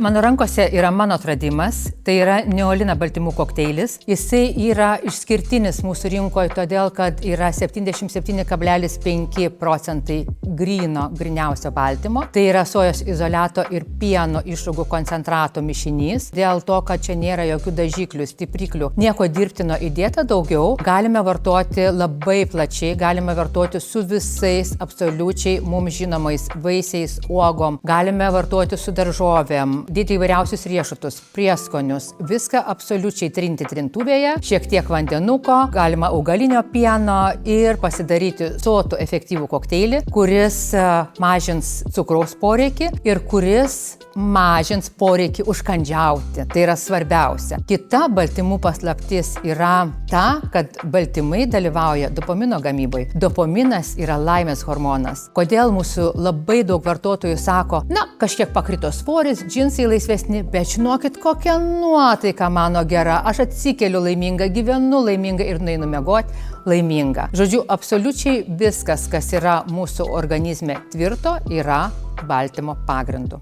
Mano rankose yra mano atradimas, tai yra neolina baltymų kokteilis. Jisai yra išskirtinis mūsų rinkoje, todėl kad yra 77,5% griniausio baltymo. Tai yra sojos izoliato ir pieno išrūgų koncentrato mišinys. Dėl to, kad čia nėra jokių dažiklių, stipriklių, nieko dirbtino įdėta daugiau, galime vartoti labai plačiai, galime vartoti su visais absoliučiai mums žinomais vaisiais, uogom, galime vartoti su daržovėm, dėti įvairiausius riešutus, prieskonius, viską absoliučiai trinti trintuvėje, šiek tiek vandenuko, galima augalinio pieno ir pasidaryti sotų efektyvų kokteilį, kuris mažins cukraus poreikį ir kuris mažins poreikį užkandžiauti. Tai yra svarbiausia. Kita baltymų paslaptis yra ta, kad baltymai dalyvauja dopamino gamybai. Dopaminas yra laimės hormonas. Kodėl mūsų labai daug vartotojų sako, na, kažkiek pakrito svoris, džinsai laisvesni, bet žinokit, kokia nuotaika mano gera. Aš atsikeliu laiminga, gyvenu laiminga ir nueinu miegoti laiminga. Žodžiu, absoliučiai viskas, kas yra mūsų organizme tvirto, yra baltymo pagrindu.